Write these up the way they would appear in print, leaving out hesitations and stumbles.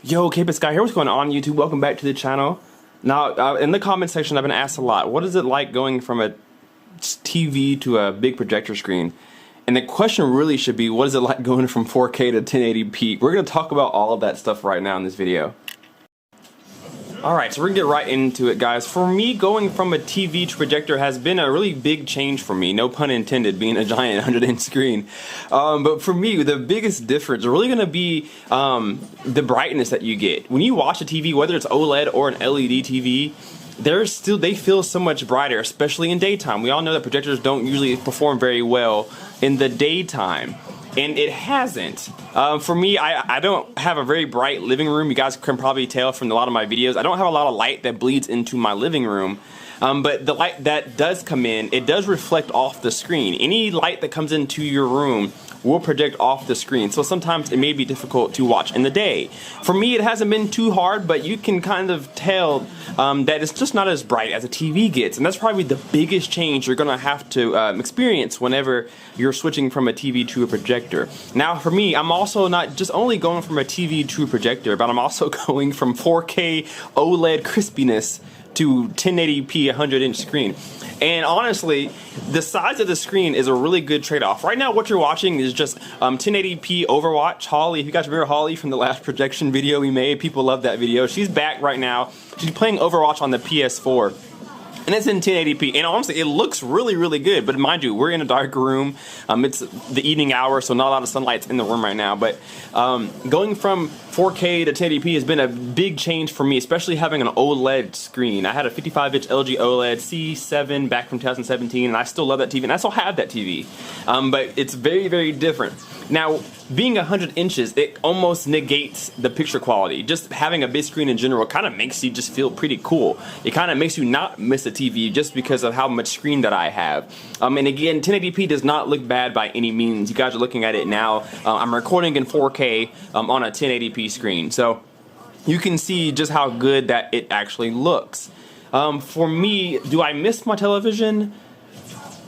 Yo, Kpaceguy here. What's going on, YouTube? Welcome back to the channel. Now, in the comment section, I've been asked a lot, what is it like going from a TV to a big projector screen? And the question really should be, what is it like going from 4K to 1080p? We're going to talk about all of that stuff right now in this video. Alright, so we're going to get right into it, guys. For me, going from a TV to projector has been a really big change for me. No pun intended, being a giant 100-inch screen. But for me, the biggest difference is really going to be the brightness that you get. When you watch a TV, whether it's OLED or an LED TV, they feel so much brighter, especially in daytime. We all know that projectors don't usually perform very well in the daytime. And it hasn't. For me, I don't have a very bright living room. You guys can probably tell from a lot of my videos. I don't have a lot of light that bleeds into my living room. But the light that does come in, it does reflect off the screen. Any light that comes into your room will project off the screen. So sometimes it may be difficult to watch in the day. For me, it hasn't been too hard, but you can kind of tell that it's just not as bright as a TV gets. And that's probably the biggest change you're going to have to experience whenever you're switching from a TV to a projector. Now, for me, I'm also not just only going from a TV to a projector, but I'm also going from 4K OLED crispiness to 1080p 100-inch screen. And honestly, the size of the screen is a really good trade-off. Right now, what you're watching is just 1080p Overwatch. Holly, if you guys remember Holly from the last projection video we made, people love that video. She's back right now. She's playing Overwatch on the PS4. And it's in 1080p, and honestly, it looks really, really good. But mind you, we're in a dark room. It's the evening hour, so not a lot of sunlight's in the room right now. But going from 4K to 1080p has been a big change for me, especially having an OLED screen. I had a 55-inch LG OLED C7 back from 2017, and I still love that TV, and I still have that TV. But it's very, very different. Now, being 100 inches, it almost negates the picture quality. Just having a big screen in general kind of makes you just feel pretty cool. It kind of makes you not miss a TV just because of how much screen that I have. And again, 1080p does not look bad by any means. You guys are looking at it now. I'm recording in 4K on a 1080p screen. So you can see just how good that it actually looks. For me, do I miss my television?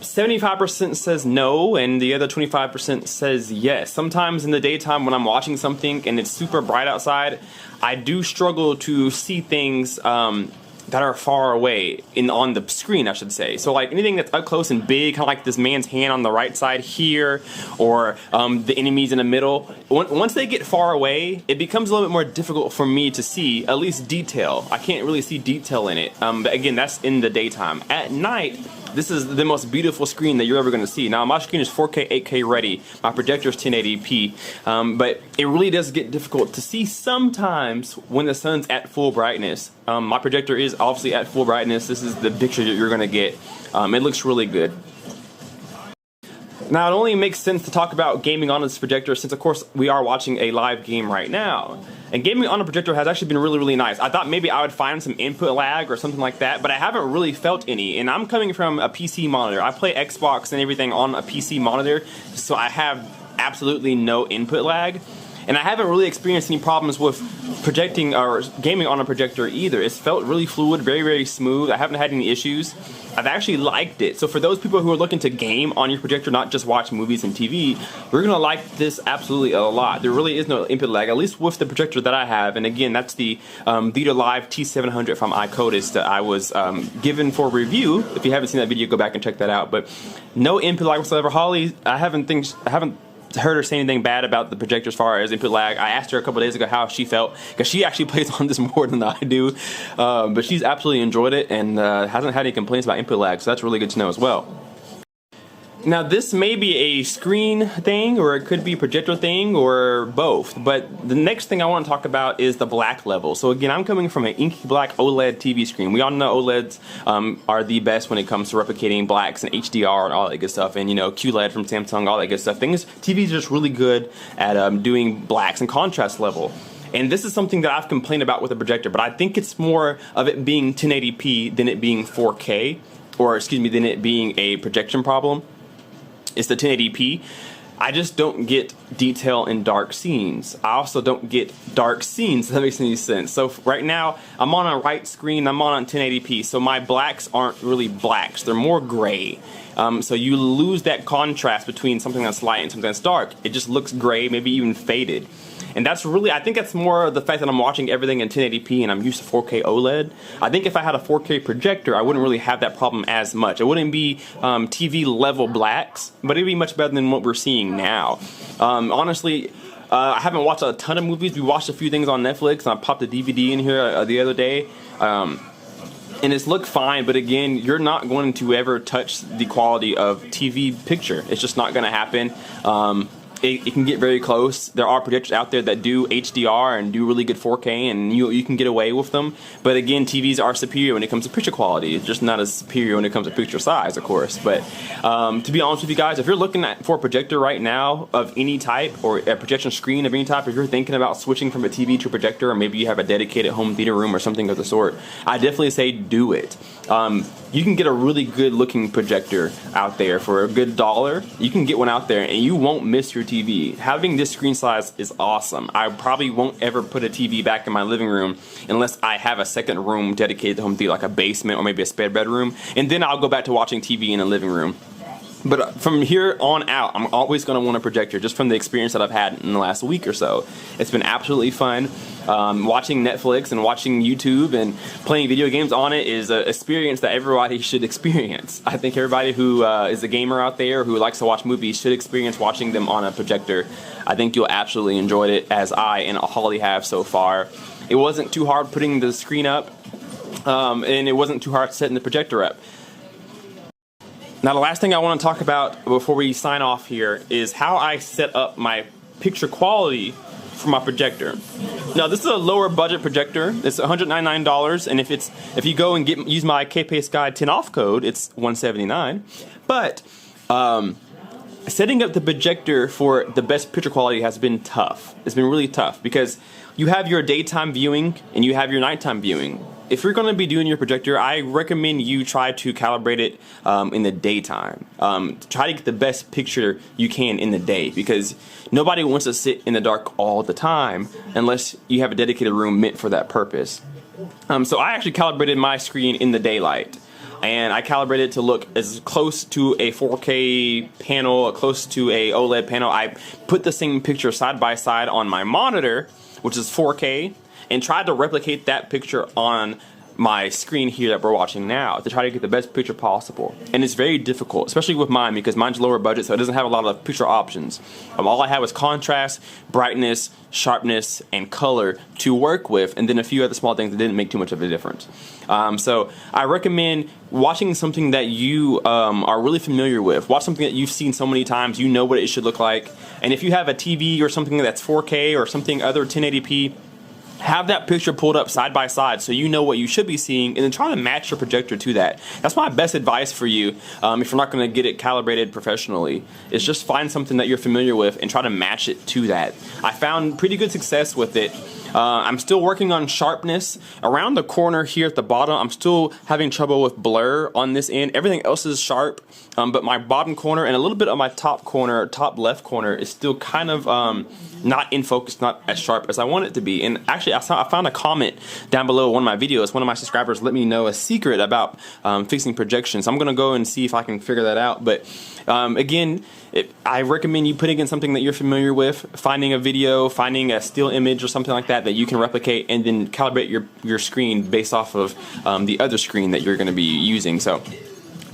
75% says no, and the other 25% says yes. Sometimes in the daytime when I'm watching something and it's super bright outside, I do struggle to see things that are far away on the screen, I should say. So like anything that's up close and big, kind of like this man's hand on the right side here, or the enemies in the middle. Once they get far away, it becomes a little bit more difficult for me to see at least detail. I can't really see detail in it. But again, that's in the daytime. At night, this is the most beautiful screen that you're ever going to see. Now, my screen is 4K, 8K ready. My projector is 1080p. But it really does get difficult to see sometimes when the sun's at full brightness. My projector is obviously at full brightness. This is the picture that you're going to get. It looks really good. Now, it only makes sense to talk about gaming on this projector since, of course, we are watching a live game right now. And gaming on a projector has actually been really, really nice. I thought maybe I would find some input lag or something like that, but I haven't really felt any. And I'm coming from a PC monitor. I play Xbox and everything on a PC monitor, so I have absolutely no input lag. And I haven't really experienced any problems with projecting or gaming on a projector either. It's felt really fluid, very, very smooth. I haven't had any issues. I've actually liked it. So for those people who are looking to game on your projector, not just watch movies and TV, we're gonna like this absolutely a lot. There really is no input lag, at least with the projector that I have. And again, that's the Theater Live T700 from iCodis that I was given for review. If you haven't seen that video, go back and check that out. But no input lag whatsoever. Holly, I haven't heard her say anything bad about the projector as far as input lag. I asked her a couple days ago how she felt, because she actually plays on this more than I do, but she's absolutely enjoyed it and hasn't had any complaints about input lag, so that's really good to know as well. Now, this may be a screen thing, or it could be a projector thing, or both, but the next thing I want to talk about is the black level. So again, I'm coming from an inky black OLED TV screen. We all know OLEDs are the best when it comes to replicating blacks and HDR and all that good stuff, and you know, QLED from Samsung, all that good stuff. TVs are just really good at doing blacks and contrast level. And this is something that I've complained about with the projector, but I think it's more of it being 1080p than it being 4K, or excuse me, than it being a projection problem. It's the 1080p. I just don't get detail in dark scenes. I also don't get dark scenes, if that makes any sense. So right now, I'm on a white screen, I'm on 1080p, so my blacks aren't really blacks, they're more gray. So you lose that contrast between something that's light and something that's dark. It just looks gray, maybe even faded. And that's really, I think that's more the fact that I'm watching everything in 1080p and I'm used to 4K OLED. I think if I had a 4K projector, I wouldn't really have that problem as much. It wouldn't be TV level blacks, but it'd be much better than what we're seeing now. Honestly, I haven't watched a ton of movies. We watched a few things on Netflix, and I popped a DVD in here the other day. And it's looked fine, but again, you're not going to ever touch the quality of TV picture. It's just not going to happen. It can get very close. There are projectors out there that do HDR and do really good 4K, and you can get away with them. But again, TVs are superior when it comes to picture quality. It's just not as superior when it comes to picture size, of course. But to be honest with you guys, if you're looking for a projector right now of any type, or a projection screen of any type, if you're thinking about switching from a TV to a projector, or maybe you have a dedicated home theater room or something of the sort, I definitely say do it. You can get a really good looking projector out there for a good $1. You can get one out there and you won't miss your TV. Having this screen size is awesome. I probably won't ever put a TV back in my living room unless I have a second room dedicated to home theater, like a basement or maybe a spare bedroom, and then I'll go back to watching TV in the living room. But from here on out, I'm always going to want a projector, just from the experience that I've had in the last week or so. It's been absolutely fun. Watching Netflix and watching YouTube and playing video games on it is an experience that everybody should experience. I think everybody who is a gamer out there who likes to watch movies should experience watching them on a projector. I think you'll absolutely enjoy it, as I and Holly have so far. It wasn't too hard putting the screen up, and it wasn't too hard setting the projector up. Now, the last thing I want to talk about before we sign off here is how I set up my picture quality for my projector. Now, this is a lower budget projector. It's $199, and if you go and use my Kpaceguy 10 off code, it's $179. But setting up the projector for the best picture quality has been tough. It's been really tough because you have your daytime viewing and you have your nighttime viewing. If you're going to be doing your projector, I recommend you try to calibrate it in the daytime. Try to get the best picture you can in the day, because nobody wants to sit in the dark all the time unless you have a dedicated room meant for that purpose. So I actually calibrated my screen in the daylight, and I calibrated it to look as close to a 4K panel, close to a OLED panel. I put the same picture side by side on my monitor, which is 4K, and tried to replicate that picture on my screen here that we're watching now to try to get the best picture possible. And it's very difficult, especially with mine, because mine's lower budget, so it doesn't have a lot of picture options. All I had was contrast, brightness, sharpness, and color to work with, and then a few other small things that didn't make too much of a difference. So I recommend watching something that you are really familiar with. Watch something that you've seen so many times, you know what it should look like. And if you have a TV or something that's 4K or something other 1080p, have that picture pulled up side by side so you know what you should be seeing, and then try to match your projector to that. That's my best advice for you if you're not going to get it calibrated professionally, is just find something that you're familiar with and try to match it to that. I found pretty good success with it. I'm still working on sharpness. Around the corner here at the bottom, I'm still having trouble with blur on this end. Everything else is sharp, but my bottom corner and a little bit of my top corner, top left corner, is still kind of not in focus, not as sharp as I want it to be. And actually, I found a comment down below one of my videos. One of my subscribers let me know a secret about fixing projection. So I'm going to go and see if I can figure that out. But again, I recommend you putting in something that you're familiar with, finding a video, finding a still image or something like that that you can replicate, and then calibrate your screen based off of the other screen that you're going to be using. So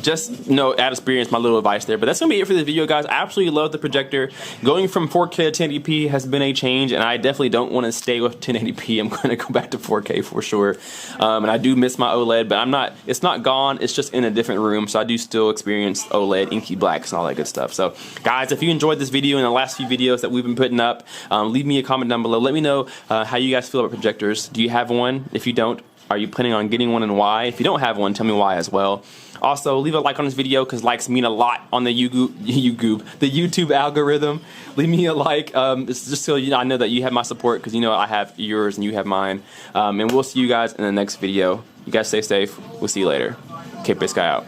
just add experience, my little advice there. But that's going to be it for this video, guys. I absolutely love the projector. Going from 4K to 1080p has been a change, and I definitely don't want to stay with 1080p. I'm going to go back to 4K for sure. And I do miss my OLED, but it's not gone. It's just in a different room, so I do still experience OLED, inky blacks, and all that good stuff. So, guys, if you enjoyed this video and the last few videos that we've been putting up, leave me a comment down below. Let me know how you guys feel about projectors. Do you have one? If you don't, are you planning on getting one, and why? If you don't have one, tell me why as well. Also, leave a like on this video, because likes mean a lot on the YouTube algorithm. Leave me a like, just so I know that you have my support, because I have yours and you have mine. And we'll see you guys in the next video. You guys stay safe. We'll see you later. Kpaceguy out.